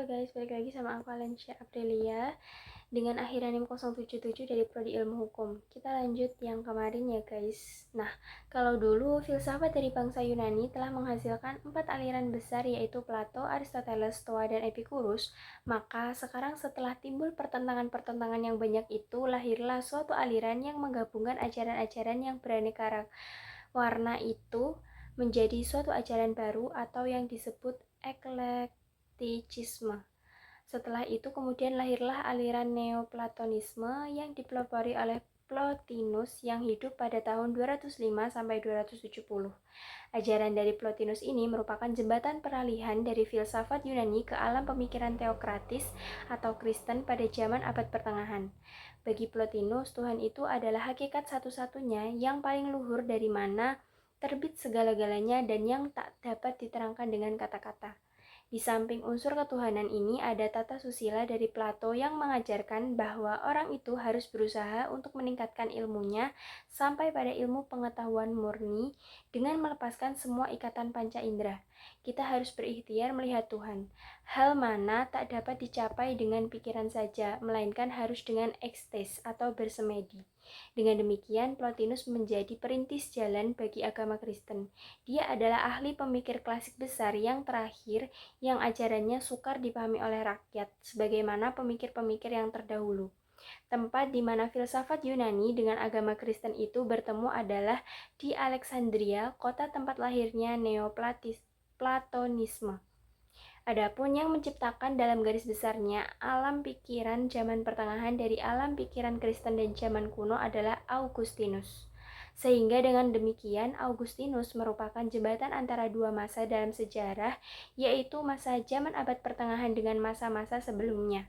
Halo guys, balik lagi sama aku Alensia Aprilia dengan akhiran NIM 077 dari Prodi Ilmu Hukum. Kita lanjut yang kemarin ya guys. Nah, kalau dulu filsafat dari bangsa Yunani telah menghasilkan 4 aliran besar yaitu Plato, Aristoteles, Stoa, dan Epicurus, maka sekarang setelah timbul pertentangan-pertentangan yang banyak itu, lahirlah suatu aliran yang menggabungkan ajaran-ajaran yang beraneka warna itu menjadi suatu ajaran baru atau yang disebut eklekticisme. Setelah itu kemudian lahirlah aliran Neoplatonisme yang dipelopori oleh Plotinus yang hidup pada tahun 205 sampai 270. Ajaran dari Plotinus ini merupakan jembatan peralihan dari filsafat Yunani ke alam pemikiran teokratis atau Kristen pada zaman abad pertengahan. Bagi Plotinus, Tuhan itu adalah hakikat satu-satunya yang paling luhur dari mana terbit segala-galanya dan yang tak dapat diterangkan dengan kata-kata. Di samping unsur ketuhanan ini ada tata susila dari Plato yang mengajarkan bahwa orang itu harus berusaha untuk meningkatkan ilmunya sampai pada ilmu pengetahuan murni dengan melepaskan semua ikatan panca indera. Kita harus berikhtiar melihat Tuhan. Hal mana tak dapat dicapai dengan pikiran saja, melainkan harus dengan ekstase atau bersemedi. Dengan demikian, Plotinus menjadi perintis jalan bagi agama Kristen. Dia adalah ahli pemikir klasik besar yang terakhir yang ajarannya sukar dipahami oleh rakyat, sebagaimana pemikir-pemikir yang terdahulu. Tempat di mana filsafat Yunani dengan agama Kristen itu bertemu adalah di Alexandria, kota tempat lahirnya Neoplatonisme. Adapun yang menciptakan dalam garis besarnya alam pikiran zaman pertengahan dari alam pikiran Kristen dan zaman kuno adalah Augustinus. Sehingga dengan demikian Augustinus merupakan jembatan antara dua masa dalam sejarah, yaitu masa zaman abad pertengahan dengan masa-masa sebelumnya.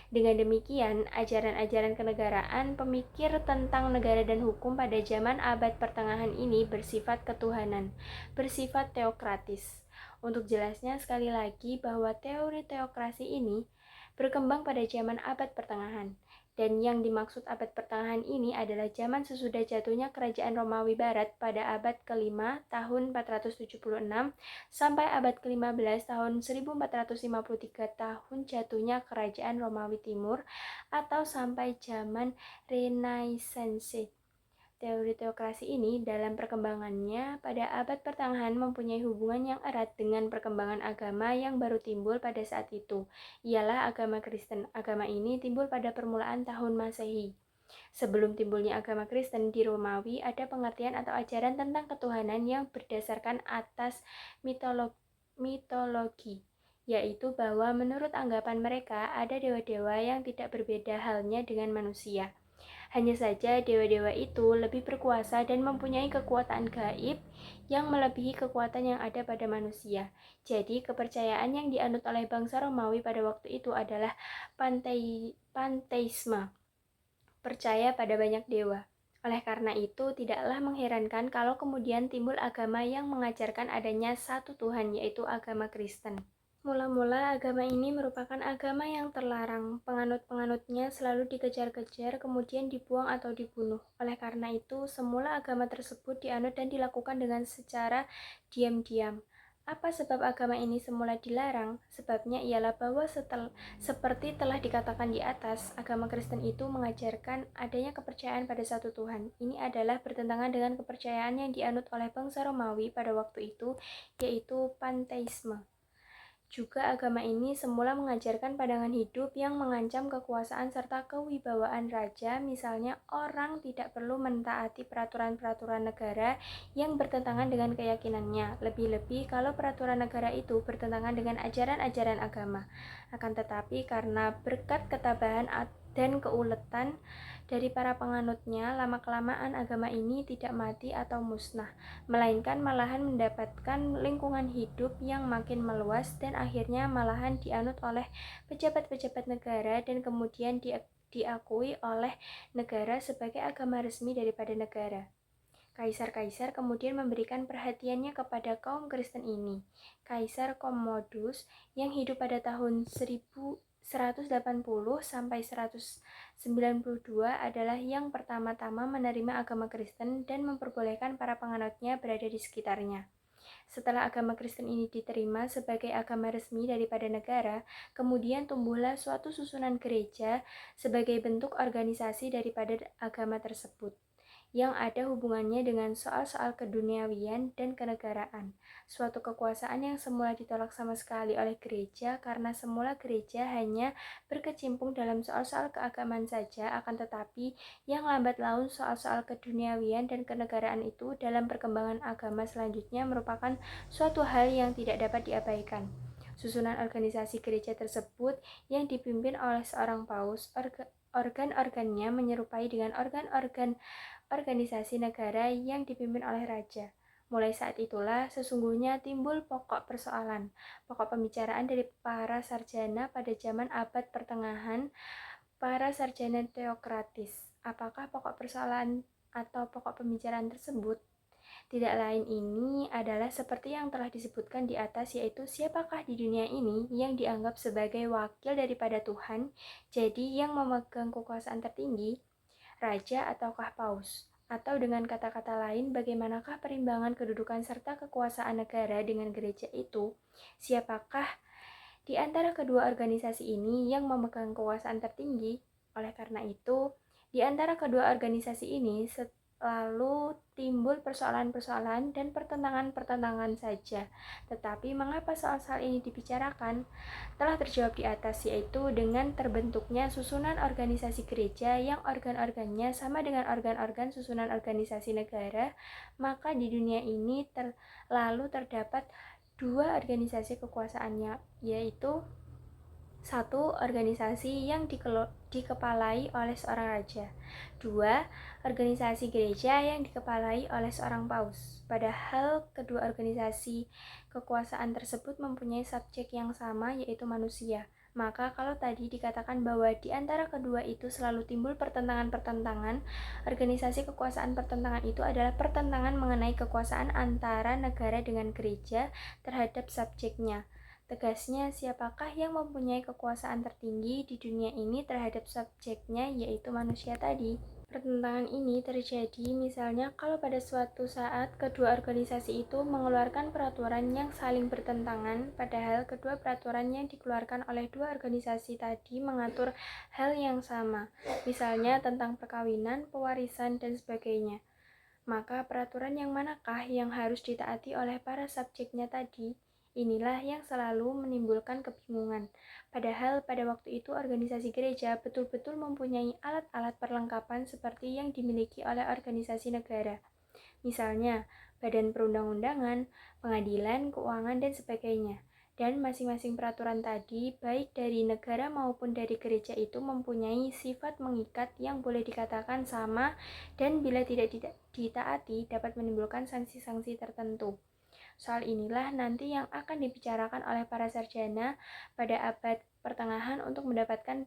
Dengan demikian, ajaran-ajaran kenegaraan, pemikir tentang negara dan hukum pada zaman abad pertengahan ini bersifat ketuhanan, bersifat teokratis. Untuk jelasnya sekali lagi bahwa teori teokrasi ini berkembang pada zaman abad pertengahan. Dan yang dimaksud abad pertengahan ini adalah zaman sesudah jatuhnya kerajaan Romawi Barat pada abad ke-5 tahun 476 sampai abad ke-15 tahun 1453 tahun jatuhnya kerajaan Romawi Timur atau sampai zaman Renaissance. Teori teokrasi ini dalam perkembangannya pada abad pertengahan mempunyai hubungan yang erat dengan perkembangan agama yang baru timbul pada saat itu, ialah agama Kristen. Agama ini timbul pada permulaan tahun Masehi. Sebelum timbulnya agama Kristen di Romawi, ada pengertian atau ajaran tentang ketuhanan yang berdasarkan atas mitologi, yaitu bahwa menurut anggapan mereka ada dewa-dewa yang tidak berbeda halnya dengan manusia. Hanya saja dewa-dewa itu lebih berkuasa dan mempunyai kekuatan gaib yang melebihi kekuatan yang ada pada manusia. Jadi kepercayaan yang dianut oleh bangsa Romawi pada waktu itu adalah panteisme, percaya pada banyak dewa. Oleh karena itu, tidaklah mengherankan kalau kemudian timbul agama yang mengajarkan adanya satu Tuhan, yaitu agama Kristen. Mula-mula agama ini merupakan agama yang terlarang. Penganut-penganutnya selalu dikejar-kejar, kemudian dibuang atau dibunuh. Oleh karena itu, semula agama tersebut dianut dan dilakukan dengan secara diam-diam. Apa sebab agama ini semula dilarang? Sebabnya ialah bahwa seperti telah dikatakan di atas, agama Kristen itu mengajarkan adanya kepercayaan pada satu Tuhan. Ini adalah bertentangan dengan kepercayaan yang dianut oleh bangsa Romawi pada waktu itu, yaitu panteisme. Juga agama ini semula mengajarkan pandangan hidup yang mengancam kekuasaan serta kewibawaan raja, misalnya orang tidak perlu mentaati peraturan-peraturan negara yang bertentangan dengan keyakinannya, lebih-lebih kalau peraturan negara itu bertentangan dengan ajaran-ajaran agama. Akan tetapi karena berkat ketabahan dan keuletan dari para penganutnya, lama-kelamaan agama ini tidak mati atau musnah, melainkan malahan mendapatkan lingkungan hidup yang makin meluas dan akhirnya malahan dianut oleh pejabat-pejabat negara dan kemudian diakui oleh negara sebagai agama resmi daripada negara. Kaisar-kaisar kemudian memberikan perhatiannya kepada kaum Kristen ini. Kaisar Commodus yang hidup pada tahun 180 sampai 192 adalah yang pertama-tama menerima agama Kristen dan memperbolehkan para penganutnya berada di sekitarnya. Setelah agama Kristen ini diterima sebagai agama resmi daripada negara, kemudian tumbuhlah suatu susunan gereja sebagai bentuk organisasi daripada agama tersebut, yang ada hubungannya dengan soal-soal keduniawian dan kenegaraan. Suatu kekuasaan yang semula ditolak sama sekali oleh gereja karena semula gereja hanya berkecimpung dalam soal-soal keagamaan saja, akan tetapi yang lambat laun soal-soal keduniawian dan kenegaraan itu dalam perkembangan agama selanjutnya merupakan suatu hal yang tidak dapat diabaikan. Susunan organisasi gereja tersebut yang dipimpin oleh seorang paus, organ-organnya menyerupai dengan organ-organ organisasi negara yang dipimpin oleh raja. Mulai saat itulah sesungguhnya timbul pokok persoalan, pokok pembicaraan dari para sarjana pada zaman abad pertengahan, para sarjana teokratis. Apakah pokok persoalan atau pokok pembicaraan tersebut? Tidak lain ini adalah seperti yang telah disebutkan di atas, yaitu siapakah di dunia ini yang dianggap sebagai wakil daripada Tuhan, jadi yang memegang kekuasaan tertinggi, raja ataukah paus? Atau dengan kata-kata lain, bagaimanakah perimbangan kedudukan serta kekuasaan negara dengan gereja itu? Siapakah di antara kedua organisasi ini yang memegang kekuasaan tertinggi? Oleh karena itu, di antara kedua organisasi ini lalu timbul persoalan-persoalan dan pertentangan-pertentangan saja. Tetapi mengapa soal-soal ini dibicarakan? Telah terjawab di atas, yaitu dengan terbentuknya susunan organisasi gereja yang organ-organnya sama dengan organ-organ susunan organisasi negara, maka di dunia ini lalu terdapat dua organisasi kekuasaannya, yaitu satu, organisasi yang dikepalai oleh seorang raja. Dua, organisasi gereja yang dikepalai oleh seorang paus. Padahal kedua organisasi kekuasaan tersebut mempunyai subjek yang sama, yaitu manusia. Maka kalau tadi dikatakan bahwa di antara kedua itu selalu timbul pertentangan-pertentangan, organisasi kekuasaan pertentangan itu adalah pertentangan mengenai kekuasaan antara negara dengan gereja terhadap subjeknya. Tegasnya, siapakah yang mempunyai kekuasaan tertinggi di dunia ini terhadap subjeknya, yaitu manusia tadi. Pertentangan ini terjadi misalnya kalau pada suatu saat kedua organisasi itu mengeluarkan peraturan yang saling bertentangan, padahal kedua peraturan yang dikeluarkan oleh dua organisasi tadi mengatur hal yang sama, misalnya tentang perkawinan, pewarisan, dan sebagainya. Maka peraturan yang manakah yang harus ditaati oleh para subjeknya tadi? Inilah yang selalu menimbulkan kebingungan. Padahal pada waktu itu organisasi gereja betul-betul mempunyai alat-alat perlengkapan seperti yang dimiliki oleh organisasi negara. Misalnya, badan perundang-undangan, pengadilan, keuangan, dan sebagainya. Dan masing-masing peraturan tadi, baik dari negara maupun dari gereja itu mempunyai sifat mengikat yang boleh dikatakan sama dan bila tidak ditaati dapat menimbulkan sanksi-sanksi tertentu. Soal inilah nanti yang akan dibicarakan oleh para sarjana pada abad pertengahan untuk mendapatkan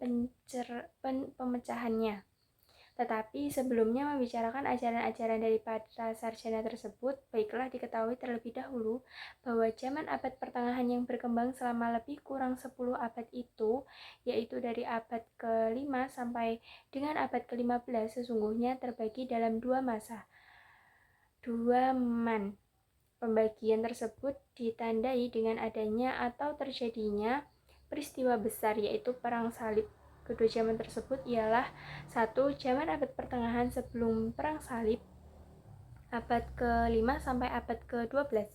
pemecahannya. Tetapi sebelumnya membicarakan ajaran-ajaran dari para sarjana tersebut, baiklah diketahui terlebih dahulu bahwa zaman abad pertengahan yang berkembang selama lebih kurang 10 abad itu, yaitu dari abad ke-5 sampai dengan abad ke-15 sesungguhnya terbagi dalam dua masa, dua man. Pembagian tersebut ditandai dengan adanya atau terjadinya peristiwa besar, yaitu Perang Salib. Kedua zaman tersebut ialah satu, zaman abad pertengahan sebelum Perang Salib, abad ke-5 sampai abad ke-12.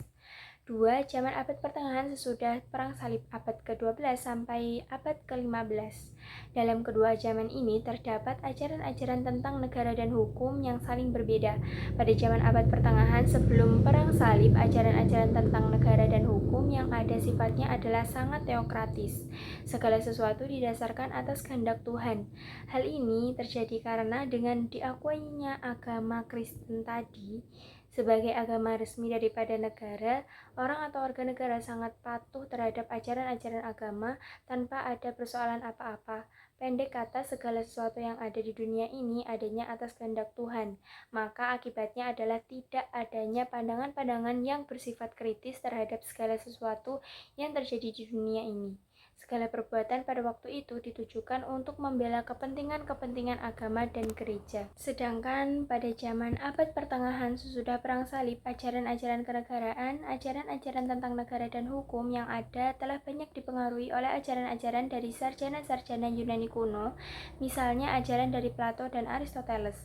Dua, zaman abad pertengahan sesudah Perang Salib, abad ke-12 sampai abad ke-15. Dalam kedua zaman ini terdapat ajaran-ajaran tentang negara dan hukum yang saling berbeda. Pada zaman abad pertengahan sebelum Perang Salib, ajaran-ajaran tentang negara dan hukum yang ada sifatnya adalah sangat teokratis. Segala sesuatu didasarkan atas kehendak Tuhan. Hal ini terjadi karena dengan diakuinya agama Kristen tadi sebagai agama resmi daripada negara, orang atau warga negara sangat patuh terhadap ajaran-ajaran agama tanpa ada persoalan apa-apa. Pendek kata, segala sesuatu yang ada di dunia ini adanya atas kehendak Tuhan. Maka akibatnya adalah tidak adanya pandangan-pandangan yang bersifat kritis terhadap segala sesuatu yang terjadi di dunia ini. Segala perbuatan pada waktu itu ditujukan untuk membela kepentingan-kepentingan agama dan gereja. Sedangkan pada zaman abad pertengahan sesudah Perang Salib, ajaran-ajaran kenegaraan, ajaran-ajaran tentang negara dan hukum yang ada telah banyak dipengaruhi oleh ajaran-ajaran dari sarjana-sarjana Yunani kuno, misalnya ajaran dari Plato dan Aristoteles.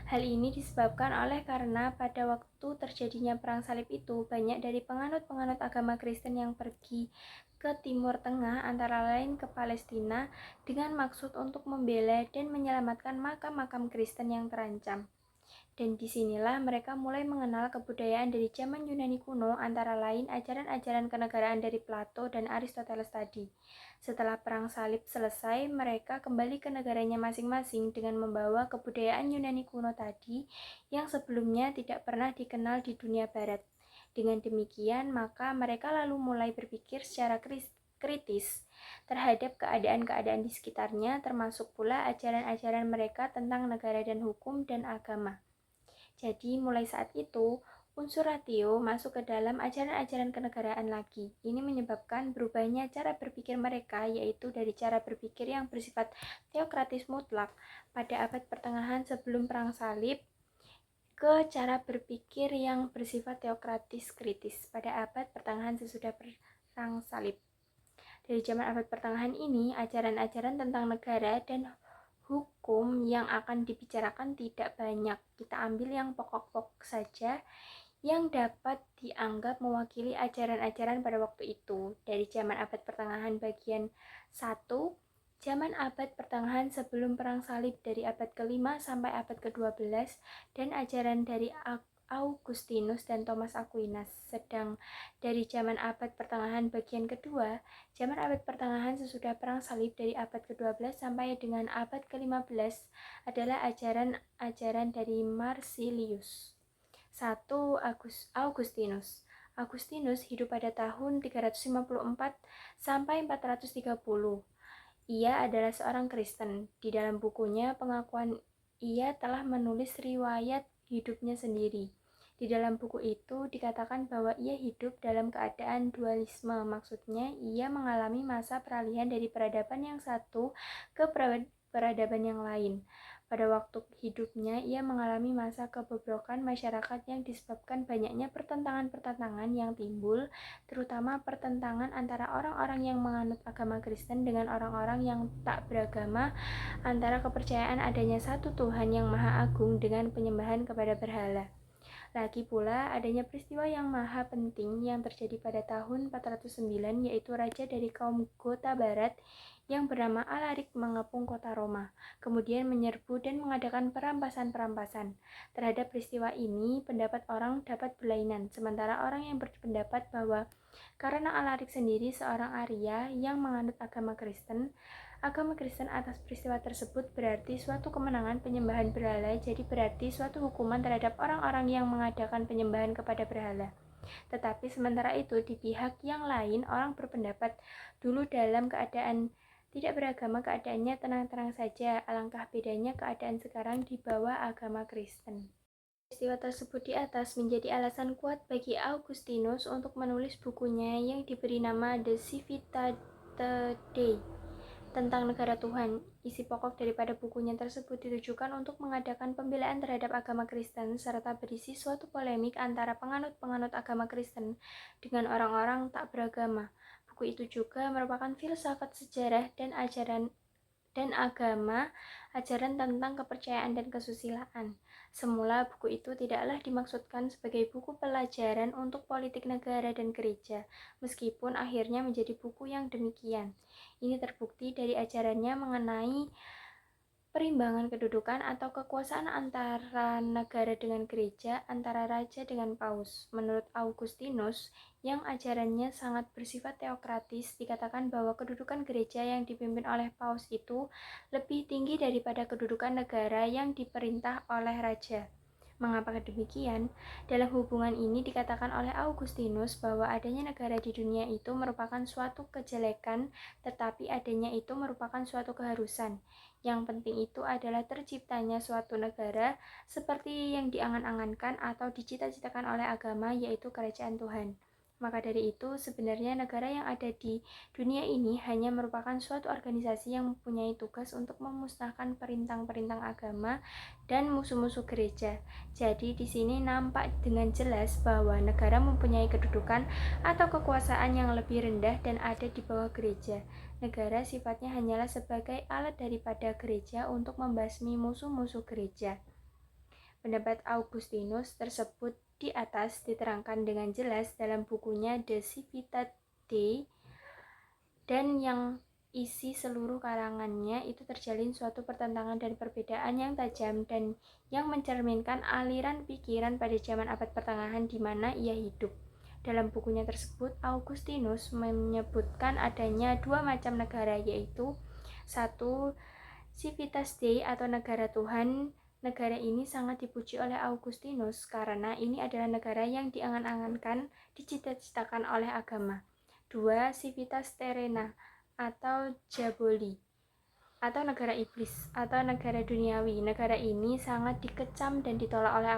Hal ini disebabkan oleh karena pada waktu terjadinya Perang Salib itu, banyak dari penganut-penganut agama Kristen yang pergi ke Timur Tengah, antara lain ke Palestina, dengan maksud untuk membela dan menyelamatkan makam-makam Kristen yang terancam. Dan disinilah mereka mulai mengenal kebudayaan dari zaman Yunani kuno, antara lain ajaran-ajaran kenegaraan dari Plato dan Aristoteles tadi. Setelah Perang Salib selesai, mereka kembali ke negaranya masing-masing dengan membawa kebudayaan Yunani kuno tadi yang sebelumnya tidak pernah dikenal di dunia barat. Dengan demikian, maka mereka lalu mulai berpikir secara kritis terhadap keadaan-keadaan di sekitarnya, termasuk pula ajaran-ajaran mereka tentang negara dan hukum dan agama. Jadi, mulai saat itu, unsur ratio masuk ke dalam ajaran-ajaran kenegaraan lagi. Ini menyebabkan berubahnya cara berpikir mereka, yaitu dari cara berpikir yang bersifat teokratis mutlak pada abad pertengahan sebelum Perang Salib, ke cara berpikir yang bersifat teokratis kritis pada abad pertengahan sesudah Perang Salib. Dari zaman abad pertengahan ini, ajaran-ajaran tentang negara dan hukum yang akan dibicarakan tidak banyak. Kita ambil yang pokok-pokok saja yang dapat dianggap mewakili ajaran-ajaran pada waktu itu. Dari zaman abad pertengahan bagian 1, zaman abad pertengahan sebelum Perang Salib dari abad ke-5 sampai abad ke-12, dan ajaran dari Augustinus dan Thomas Aquinas. Sedang dari zaman abad pertengahan bagian kedua, zaman abad pertengahan sesudah Perang Salib dari abad ke-12 sampai dengan abad ke-15 adalah ajaran-ajaran dari Marsilius. 1. Augustinus. Augustinus hidup pada tahun 354 sampai 430. Ia adalah seorang Kristen. Di dalam bukunya pengakuan, ia telah menulis riwayat hidupnya sendiri. Di dalam buku itu dikatakan bahwa ia hidup dalam keadaan dualisme. Maksudnya, ia mengalami masa peralihan dari peradaban yang satu ke peradaban yang lain. Pada waktu hidupnya, ia mengalami masa kebobrokan masyarakat yang disebabkan banyaknya pertentangan-pertentangan yang timbul, terutama pertentangan antara orang-orang yang menganut agama Kristen dengan orang-orang yang tak beragama, antara kepercayaan adanya satu Tuhan yang Maha Agung dengan penyembahan kepada berhala. Lagi pula, adanya peristiwa yang maha penting yang terjadi pada tahun 409, yaitu raja dari kaum Gota Barat yang bernama Alaric mengepung kota Roma, kemudian menyerbu dan mengadakan perampasan-perampasan. Terhadap peristiwa ini, pendapat orang dapat berlainan, sementara orang yang berpendapat bahwa karena Alaric sendiri seorang Arya yang menganut agama Kristen atas peristiwa tersebut berarti suatu kemenangan penyembahan berhala, jadi berarti suatu hukuman terhadap orang-orang yang mengadakan penyembahan kepada berhala. Tetapi sementara itu, di pihak yang lain, orang berpendapat dulu dalam keadaan tidak beragama keadaannya tenang-tenang saja, alangkah bedanya keadaan sekarang di bawah agama Kristen. Peristiwa tersebut di atas menjadi alasan kuat bagi Augustinus untuk menulis bukunya yang diberi nama The Civitate Dei tentang negara Tuhan. Isi pokok daripada bukunya tersebut ditujukan untuk mengadakan pembelaan terhadap agama Kristen serta berisi suatu polemik antara penganut-penganut agama Kristen dengan orang-orang tak beragama. Buku itu juga merupakan filsafat sejarah dan agama, ajaran tentang kepercayaan dan kesusilaan. Semula buku itu tidaklah dimaksudkan sebagai buku pelajaran untuk politik negara dan gereja, meskipun akhirnya menjadi buku yang demikian. Ini terbukti dari ajarannya mengenai perimbangan kedudukan atau kekuasaan antara negara dengan gereja, antara raja dengan paus. Menurut Augustinus, yang ajarannya sangat bersifat teokratis, dikatakan bahwa kedudukan gereja yang dipimpin oleh paus itu lebih tinggi daripada kedudukan negara yang diperintah oleh raja. Mengapa demikian? Dalam hubungan ini dikatakan oleh Augustinus bahwa adanya negara di dunia itu merupakan suatu kejelekan, tetapi adanya itu merupakan suatu keharusan. Yang penting itu adalah terciptanya suatu negara seperti yang diangan-angankan atau dicita-citakan oleh agama, yaitu kerajaan Tuhan. Maka dari itu, sebenarnya negara yang ada di dunia ini hanya merupakan suatu organisasi yang mempunyai tugas untuk memusnahkan perintah-perintah agama dan musuh-musuh gereja. Jadi di sini nampak dengan jelas bahwa negara mempunyai kedudukan atau kekuasaan yang lebih rendah dan ada di bawah gereja. Negara sifatnya hanyalah sebagai alat daripada gereja untuk membasmi musuh-musuh gereja. Pendapat Augustinus tersebut di atas diterangkan dengan jelas dalam bukunya De Civitate Dei, dan yang isi seluruh karangannya itu terjalin suatu pertentangan dan perbedaan yang tajam dan yang mencerminkan aliran pikiran pada zaman abad pertengahan di mana ia hidup. Dalam bukunya tersebut, Augustinus menyebutkan adanya dua macam negara, yaitu satu, Civitas Dei atau negara Tuhan. Negara ini sangat dipuji oleh Augustinus karena ini adalah negara yang diangan-angankan, dicita-citakan oleh agama. Dua, Civitas Terrena atau Diaboli atau negara iblis atau negara duniawi. Negara ini sangat dikecam dan ditolak oleh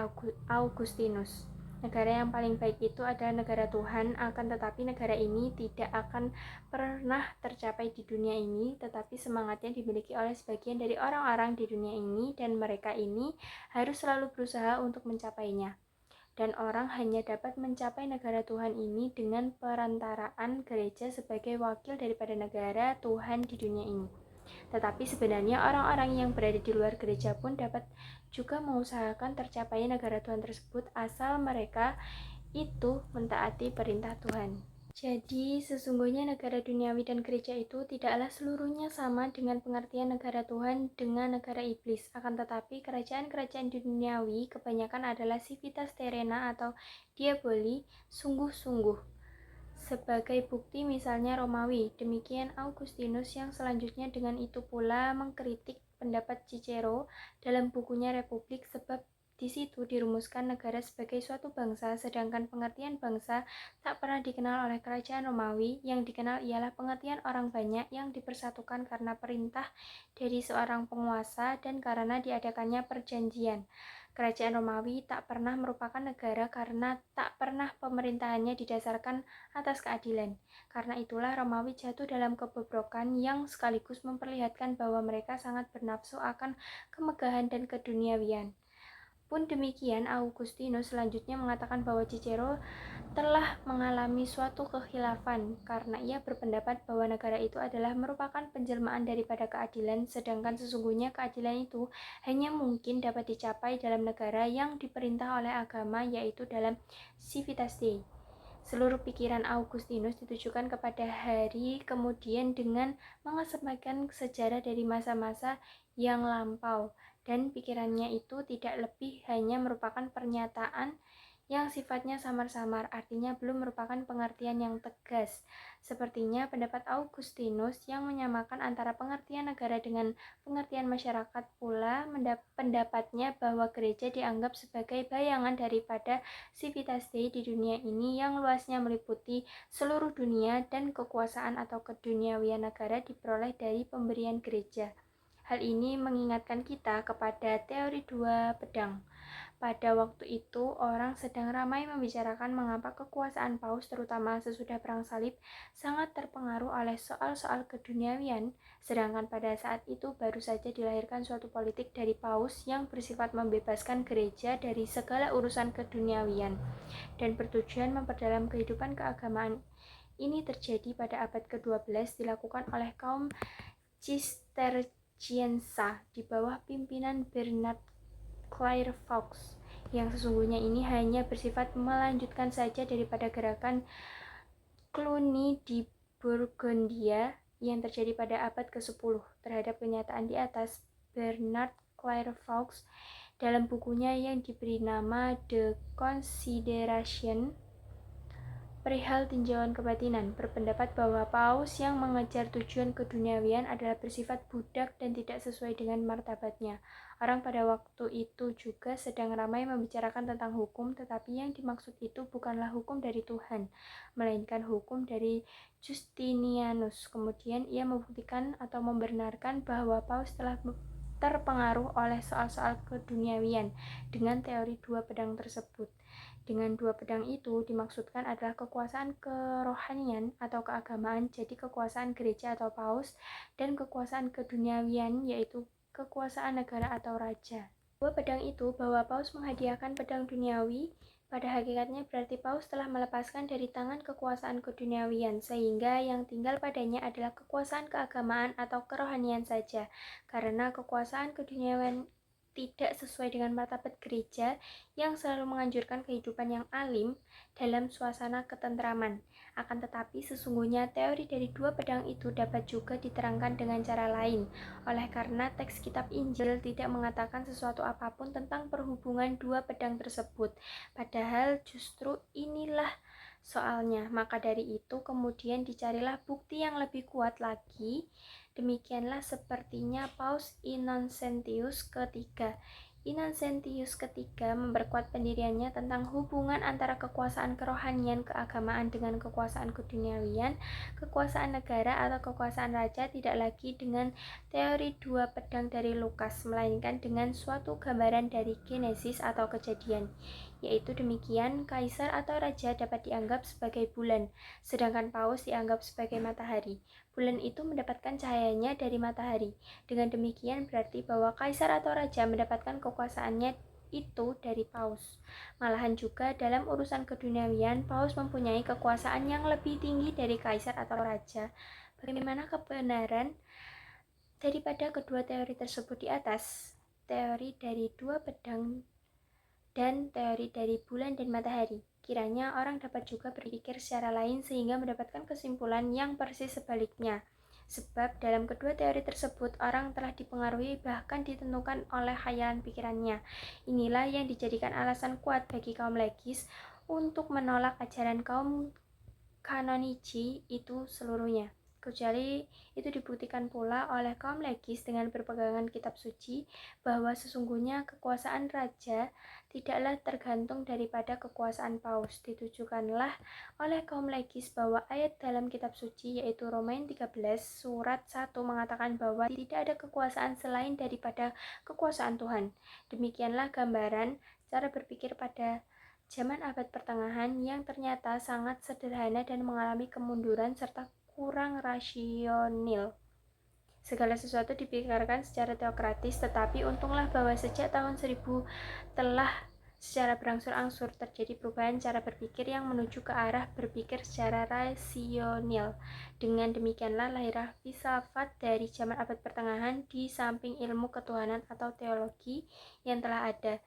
Augustinus. Negara yang paling baik itu adalah negara Tuhan, akan tetapi negara ini tidak akan pernah tercapai di dunia ini, tetapi semangatnya dimiliki oleh sebagian dari orang-orang di dunia ini, dan mereka ini harus selalu berusaha untuk mencapainya. Dan orang hanya dapat mencapai negara Tuhan ini dengan perantaraan gereja sebagai wakil daripada negara Tuhan di dunia ini. Tetapi sebenarnya orang-orang yang berada di luar gereja pun dapat juga mengusahakan tercapai negara Tuhan tersebut asal mereka itu mentaati perintah Tuhan. Jadi sesungguhnya negara duniawi dan gereja itu tidaklah seluruhnya sama dengan pengertian negara Tuhan dengan negara iblis. Akan tetapi kerajaan-kerajaan duniawi kebanyakan adalah civitas terrena atau diaboli, sungguh-sungguh. Sebagai bukti misalnya Romawi. Demikian Augustinus yang selanjutnya dengan itu pula mengkritik pendapat Cicero dalam bukunya Republik, sebab di situ dirumuskan negara sebagai suatu bangsa, sedangkan pengertian bangsa tak pernah dikenal oleh kerajaan Romawi. Yang dikenal ialah pengertian orang banyak yang dipersatukan karena perintah dari seorang penguasa dan karena diadakannya perjanjian. Kerajaan Romawi tak pernah merupakan negara karena tak pernah pemerintahannya didasarkan atas keadilan. Karena itulah Romawi jatuh dalam kebobrokan yang sekaligus memperlihatkan bahwa mereka sangat bernafsu akan kemegahan dan keduniawian. Pun demikian, Augustinus selanjutnya mengatakan bahwa Cicero telah mengalami suatu kekhilafan karena ia berpendapat bahwa negara itu adalah merupakan penjelmaan daripada keadilan, sedangkan sesungguhnya keadilan itu hanya mungkin dapat dicapai dalam negara yang diperintah oleh agama, yaitu dalam Civitas Dei. Seluruh pikiran Augustinus ditujukan kepada hari kemudian dengan mengesampingkan sejarah dari masa-masa yang lampau, dan pikirannya itu tidak lebih hanya merupakan pernyataan yang sifatnya samar-samar, artinya belum merupakan pengertian yang tegas. Sepertinya pendapat Augustinus yang menyamakan antara pengertian negara dengan pengertian masyarakat pula pendapatnya bahwa gereja dianggap sebagai bayangan daripada Civitas Dei di dunia ini yang luasnya meliputi seluruh dunia, dan kekuasaan atau keduniawian negara diperoleh dari pemberian gereja. Hal ini mengingatkan kita kepada teori dua pedang. Pada waktu itu, orang sedang ramai membicarakan mengapa kekuasaan Paus, terutama sesudah Perang Salib, sangat terpengaruh oleh soal-soal keduniawian, sedangkan pada saat itu baru saja dilahirkan suatu politik dari Paus yang bersifat membebaskan gereja dari segala urusan keduniawian dan bertujuan memperdalam kehidupan keagamaan. Ini terjadi pada abad ke-12 dilakukan oleh kaum Cisterciensa di bawah pimpinan Bernard Clairvaux, yang sesungguhnya ini hanya bersifat melanjutkan saja daripada gerakan Cluny di Burgundia yang terjadi pada abad ke-10. Terhadap kenyataan di atas, Bernard Clairvaux dalam bukunya yang diberi nama The Consideration perihal tinjauan kebatinan berpendapat bahwa Paus yang mengejar tujuan keduniawian adalah bersifat budak dan tidak sesuai dengan martabatnya. Orang pada waktu itu juga sedang ramai membicarakan tentang hukum, tetapi yang dimaksud itu bukanlah hukum dari Tuhan, melainkan hukum dari Justinianus. Kemudian ia membuktikan atau membenarkan bahwa Paus telah terpengaruh oleh soal-soal keduniawian dengan teori dua pedang tersebut. Dengan dua pedang itu dimaksudkan adalah kekuasaan kerohanian atau keagamaan, jadi kekuasaan gereja atau paus, dan kekuasaan keduniawian, yaitu kekuasaan negara atau raja. Dua pedang itu bahwa paus menghadiahkan pedang duniawi, pada hakikatnya berarti paus telah melepaskan dari tangan kekuasaan keduniawian, sehingga yang tinggal padanya adalah kekuasaan keagamaan atau kerohanian saja, karena kekuasaan keduniawian tidak sesuai dengan martabat gereja yang selalu menganjurkan kehidupan yang alim dalam suasana ketentraman. Akan tetapi sesungguhnya teori dari dua pedang itu dapat juga diterangkan dengan cara lain, oleh karena teks kitab Injil tidak mengatakan sesuatu apapun tentang perhubungan dua pedang tersebut, padahal justru inilah soalnya. Maka dari itu kemudian dicarilah bukti yang lebih kuat lagi. Demikianlah sepertinya Paus Innocentius ketiga. Innocentius ketiga memperkuat pendiriannya tentang hubungan antara kekuasaan kerohanian keagamaan dengan kekuasaan keduniawian, kekuasaan negara atau kekuasaan raja tidak lagi dengan teori dua pedang dari Lukas, melainkan dengan suatu gambaran dari Genesis atau Kejadian, yaitu demikian: kaisar atau raja dapat dianggap sebagai bulan, sedangkan paus dianggap sebagai matahari. Bulan itu mendapatkan cahayanya dari matahari. Dengan demikian berarti bahwa kaisar atau raja mendapatkan kekuasaannya itu dari paus. Malahan juga dalam urusan keduniawian, paus mempunyai kekuasaan yang lebih tinggi dari kaisar atau raja. Bagaimana kebenaran daripada kedua teori tersebut di atas? Teori dari dua pedang dan teori dari bulan dan matahari. Kiranya orang dapat juga berpikir secara lain sehingga mendapatkan kesimpulan yang persis sebaliknya. Sebab dalam kedua teori tersebut orang telah dipengaruhi bahkan ditentukan oleh khayalan pikirannya. Inilah yang dijadikan alasan kuat bagi kaum legis untuk menolak ajaran kaum kanonici itu seluruhnya. Kecuali itu dibuktikan pula oleh kaum legis dengan berpegangan kitab suci bahwa sesungguhnya kekuasaan raja tidaklah tergantung daripada kekuasaan paus. Ditujukanlah oleh kaum legis bahwa ayat dalam kitab suci yaitu Romain 13 surat 1 mengatakan bahwa tidak ada kekuasaan selain daripada kekuasaan Tuhan. Demikianlah gambaran cara berpikir pada zaman abad pertengahan yang ternyata sangat sederhana dan mengalami kemunduran serta kurang rasional. Segala sesuatu dipikirkan secara teokratis, tetapi untunglah bahwa sejak tahun 1000 telah secara berangsur-angsur terjadi perubahan cara berpikir yang menuju ke arah berpikir secara rasional. Dengan demikianlah lahirlah filsafat dari zaman abad pertengahan di samping ilmu ketuhanan atau teologi yang telah ada.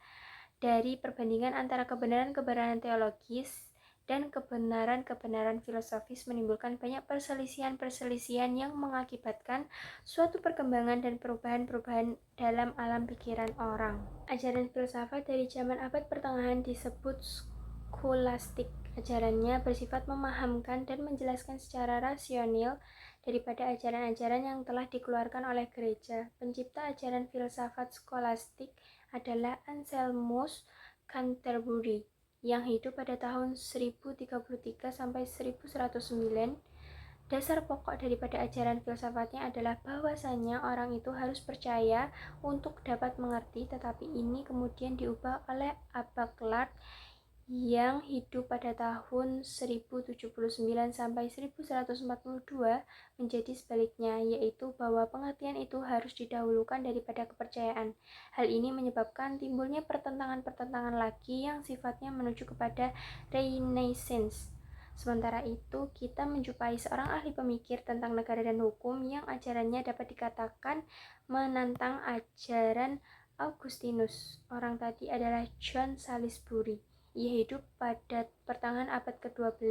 Dari perbandingan antara kebenaran-kebenaran teologis dan kebenaran-kebenaran filosofis menimbulkan banyak perselisihan-perselisihan yang mengakibatkan suatu perkembangan dan perubahan-perubahan dalam alam pikiran orang. Ajaran filsafat dari zaman abad pertengahan disebut skolastik. Ajarannya bersifat memahamkan dan menjelaskan secara rasional daripada ajaran-ajaran yang telah dikeluarkan oleh gereja. Pencipta ajaran filsafat skolastik adalah Anselmus Canterbury yang hidup pada tahun 1033 sampai 1109. Dasar pokok daripada ajaran filsafatnya adalah bahwasanya orang itu harus percaya untuk dapat mengerti, tetapi ini kemudian diubah oleh Abelard yang hidup pada tahun 1079 sampai 1142 menjadi sebaliknya, yaitu bahwa pengertian itu harus didahulukan daripada kepercayaan. Hal ini menyebabkan timbulnya pertentangan-pertentangan lagi yang sifatnya menuju kepada Renaissance. Sementara itu, kita menjumpai seorang ahli pemikir tentang negara dan hukum yang ajarannya dapat dikatakan menantang ajaran Augustinus. Orang tadi adalah John Salisbury. Ia hidup pada pertengahan abad ke-12,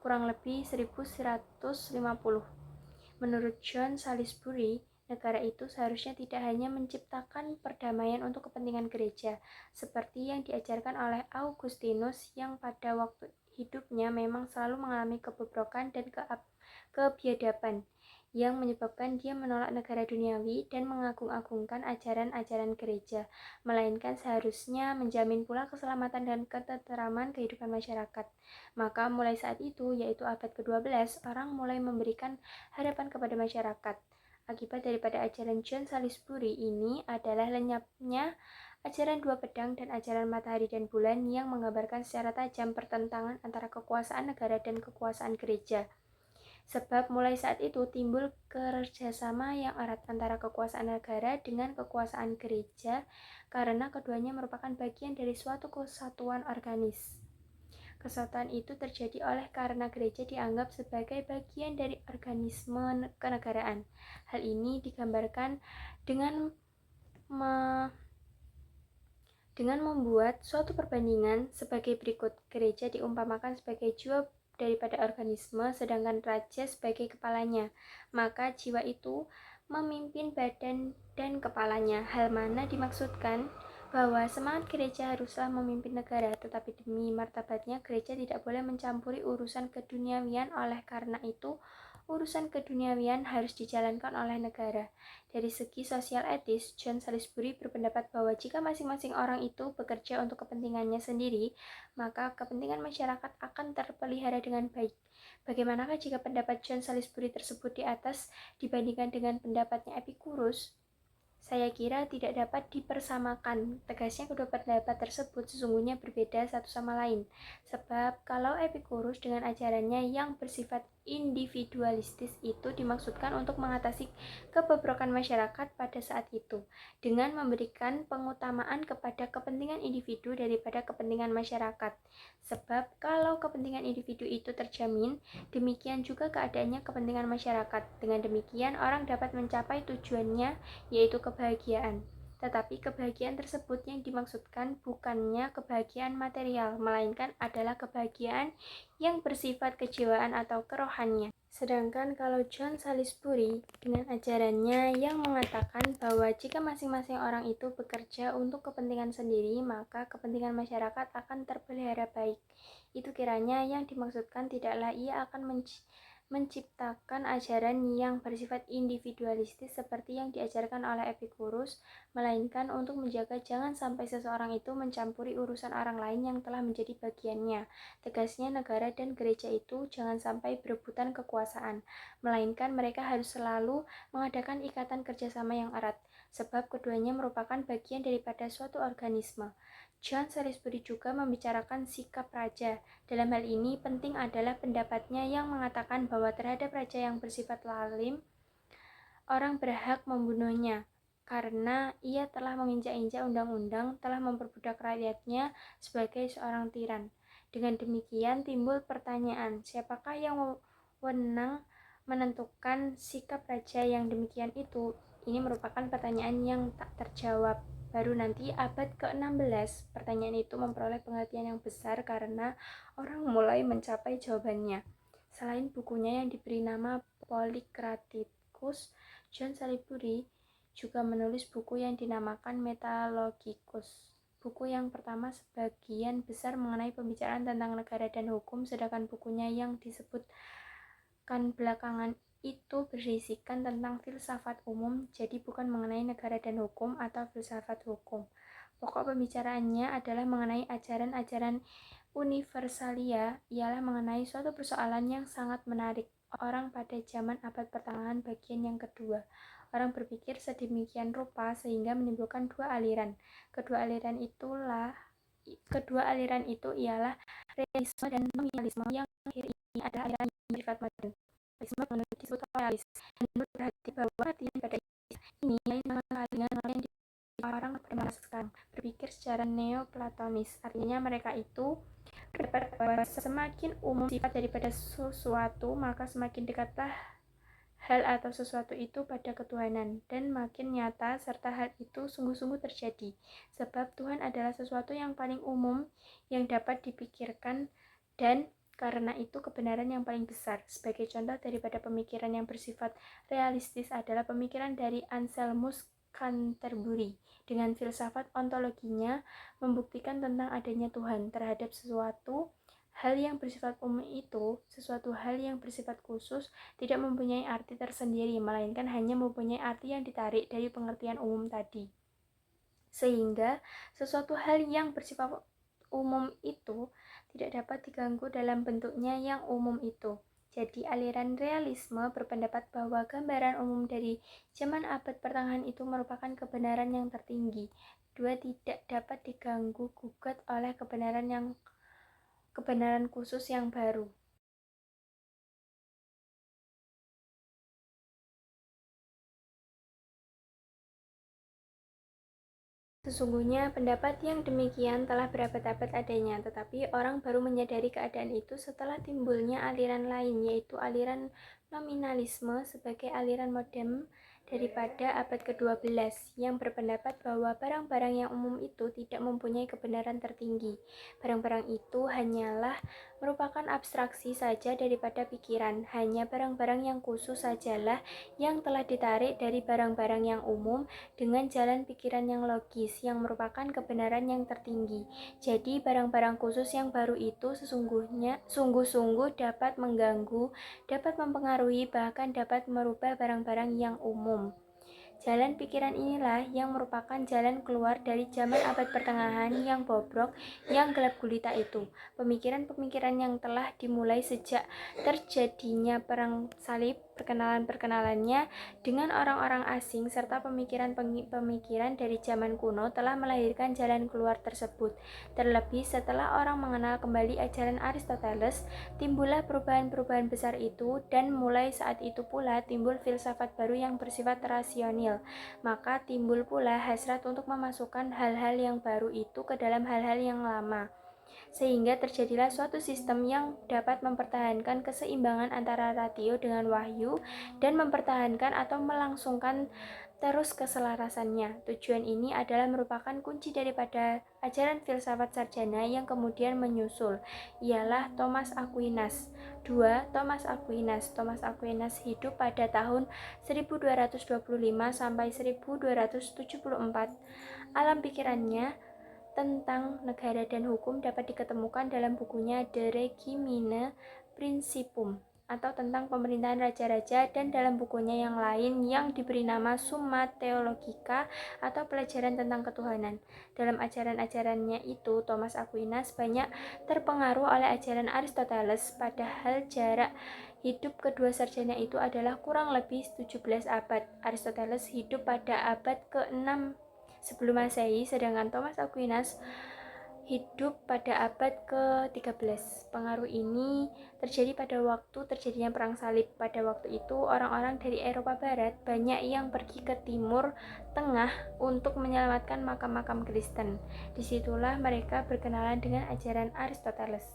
kurang lebih 1150. Menurut John Salisbury, negara itu seharusnya tidak hanya menciptakan perdamaian untuk kepentingan gereja, seperti yang diajarkan oleh Augustinus yang pada waktu hidupnya memang selalu mengalami kebobrokan dan kebiadaban yang menyebabkan dia menolak negara duniawi dan mengagung-agungkan ajaran-ajaran gereja, melainkan seharusnya menjamin pula keselamatan dan ketentraman kehidupan masyarakat. Maka mulai saat itu, yaitu abad ke-12, orang mulai memberikan harapan kepada masyarakat. Akibat daripada ajaran John Salisbury ini adalah lenyapnya ajaran dua pedang, dan ajaran matahari dan bulan yang menggambarkan secara tajam pertentangan antara kekuasaan negara dan kekuasaan gereja. Sebab mulai saat itu timbul kerjasama yang erat antara kekuasaan negara dengan kekuasaan gereja karena keduanya merupakan bagian dari suatu kesatuan organis. Kesatuan itu terjadi oleh karena gereja dianggap sebagai bagian dari organisme kenegaraan. Hal ini digambarkan dengan membuat suatu perbandingan sebagai berikut. Gereja diumpamakan sebagai jiwa daripada organisme, sedangkan raja sebagai kepalanya. Maka jiwa itu memimpin badan dan kepalanya. Hal mana dimaksudkan bahwa semangat gereja haruslah memimpin negara, tetapi demi martabatnya gereja tidak boleh mencampuri urusan keduniawian. Oleh karena itu, urusan keduniawian harus dijalankan oleh negara. Dari segi sosial etis, John Salisbury berpendapat bahwa jika masing-masing orang itu bekerja untuk kepentingannya sendiri, maka kepentingan masyarakat akan terpelihara dengan baik. Bagaimanakah jika pendapat John Salisbury tersebut di atas dibandingkan dengan pendapatnya Epicurus? Saya kira tidak dapat dipersamakan. Tegasnya kedua pendapat tersebut sesungguhnya berbeda satu sama lain. Sebab kalau Epicurus dengan ajarannya yang bersifat individualistis itu dimaksudkan untuk mengatasi kebobrokan masyarakat pada saat itu dengan memberikan pengutamaan kepada kepentingan individu daripada kepentingan masyarakat. Sebab kalau kepentingan individu itu terjamin, demikian juga keadaannya kepentingan masyarakat. Dengan demikian orang dapat mencapai tujuannya, yaitu kebahagiaan. Tetapi kebahagiaan tersebut yang dimaksudkan bukannya kebahagiaan material, melainkan adalah kebahagiaan yang bersifat kejiwaan atau kerohanian. Sedangkan kalau John Salisbury dengan ajarannya yang mengatakan bahwa jika masing-masing orang itu bekerja untuk kepentingan sendiri, maka kepentingan masyarakat akan terpelihara baik. Itu kiranya yang dimaksudkan tidaklah ia akan menciptakan ajaran yang bersifat individualistis seperti yang diajarkan oleh Epicurus, melainkan untuk menjaga jangan sampai seseorang itu mencampuri urusan orang lain yang telah menjadi bagiannya. Tegasnya negara dan gereja itu jangan sampai berebutan kekuasaan, melainkan mereka harus selalu mengadakan ikatan kerjasama yang erat, sebab keduanya merupakan bagian daripada suatu organisme. John Salisbury juga membicarakan sikap raja. Dalam hal ini penting adalah pendapatnya yang mengatakan bahwa terhadap raja yang bersifat lalim, orang berhak membunuhnya karena ia telah menginjak-injak undang-undang, telah memperbudak rakyatnya sebagai seorang tiran. Dengan demikian timbul pertanyaan, siapakah yang wewenang menentukan sikap raja yang demikian itu? Ini merupakan pertanyaan yang tak terjawab. Baru nanti abad ke-16 pertanyaan itu memperoleh pengertian yang besar karena orang mulai mencapai jawabannya. Selain bukunya yang diberi nama Polycraticus, John Salisbury juga menulis buku yang dinamakan Metalogicus. Buku yang pertama sebagian besar mengenai pembicaraan tentang negara dan hukum, sedangkan bukunya yang disebutkan belakangan itu berisikan tentang filsafat umum, jadi bukan mengenai negara dan hukum atau filsafat hukum. Pokok pembicaraannya adalah mengenai ajaran-ajaran universalia, ialah mengenai suatu persoalan yang sangat menarik. Orang pada zaman abad pertengahan bagian yang kedua, orang berpikir sedemikian rupa sehingga menimbulkan dua aliran. Kedua aliran itu ialah realisme dan nominalisme, yang akhir ini adalah aliran yang bersifat modern. Realisme menurut disebut realis, dan menurut berarti bahwa artian pada ini lain dengan yang orang pada masa sekarang berpikir secara neoplatonis. Artinya mereka itu berpendapat bahwa semakin umum sifat daripada sesuatu, maka semakin dekatlah hal atau sesuatu itu pada ketuhanan, dan makin nyata serta hal itu sungguh-sungguh terjadi. Sebab Tuhan adalah sesuatu yang paling umum yang dapat dipikirkan, dan karena itu kebenaran yang paling besar. Sebagai contoh daripada pemikiran yang bersifat realistis adalah pemikiran dari Anselmus Canterbury. Dengan filsafat ontologinya membuktikan tentang adanya Tuhan terhadap sesuatu hal yang bersifat umum itu, sesuatu hal yang bersifat khusus tidak mempunyai arti tersendiri, melainkan hanya mempunyai arti yang ditarik dari pengertian umum tadi. Sehingga sesuatu hal yang bersifat umum itu tidak dapat diganggu dalam bentuknya yang umum itu. Jadi aliran realisme berpendapat bahwa gambaran umum dari zaman abad pertengahan itu merupakan kebenaran yang tertinggi. Dua, tidak dapat diganggu gugat oleh kebenaran khusus yang baru. Sesungguhnya pendapat yang demikian telah berabad-abad adanya, tetapi orang baru menyadari keadaan itu setelah timbulnya aliran lain, yaitu aliran nominalisme sebagai aliran modern daripada abad ke-12 yang berpendapat bahwa barang-barang yang umum itu tidak mempunyai kebenaran tertinggi. Barang-barang itu hanyalah merupakan abstraksi saja daripada pikiran, hanya barang-barang yang khusus sajalah yang telah ditarik dari barang-barang yang umum dengan jalan pikiran yang logis yang merupakan kebenaran yang tertinggi. Jadi barang-barang khusus yang baru itu sungguh-sungguh dapat mengganggu, dapat mempengaruhi, bahkan dapat merubah barang-barang yang umum. Jalan pikiran inilah yang merupakan jalan keluar dari zaman abad pertengahan yang bobrok, yang gelap gulita itu. Pemikiran-pemikiran yang telah dimulai sejak terjadinya perang salib, perkenalan-perkenalannya dengan orang-orang asing, serta pemikiran-pemikiran dari zaman kuno telah melahirkan jalan keluar tersebut. Terlebih setelah orang mengenal kembali ajaran Aristoteles, timbullah perubahan-perubahan besar itu, dan mulai saat itu pula timbul filsafat baru yang bersifat rasional. Maka timbul pula hasrat untuk memasukkan hal-hal yang baru itu ke dalam hal-hal yang lama, sehingga terjadilah suatu sistem yang dapat mempertahankan keseimbangan antara ratio dengan wahyu dan mempertahankan atau melangsungkan terus keselarasannya. Tujuan ini adalah merupakan kunci daripada ajaran filsafat sarjana yang kemudian menyusul, ialah Thomas Aquinas. 2. Thomas Aquinas. Thomas Aquinas hidup pada tahun 1225 sampai 1274. Alam pikirannya tentang negara dan hukum dapat diketemukan dalam bukunya De Regimine Principum, atau tentang pemerintahan raja-raja, dan dalam bukunya yang lain yang diberi nama Summa Theologica, atau pelajaran tentang ketuhanan. Dalam ajaran-ajarannya itu, Thomas Aquinas banyak terpengaruh oleh ajaran Aristoteles, padahal jarak hidup kedua sarjana itu adalah kurang lebih 17 abad. Aristoteles hidup pada abad ke-6 sebelum Masehi, sedangkan Thomas Aquinas hidup pada abad ke-13. Pengaruh ini terjadi pada waktu terjadinya perang salib. Pada waktu itu, orang-orang dari Eropa Barat banyak yang pergi ke Timur Tengah untuk menyelamatkan makam-makam Kristen. Disitulah mereka berkenalan dengan ajaran Aristoteles.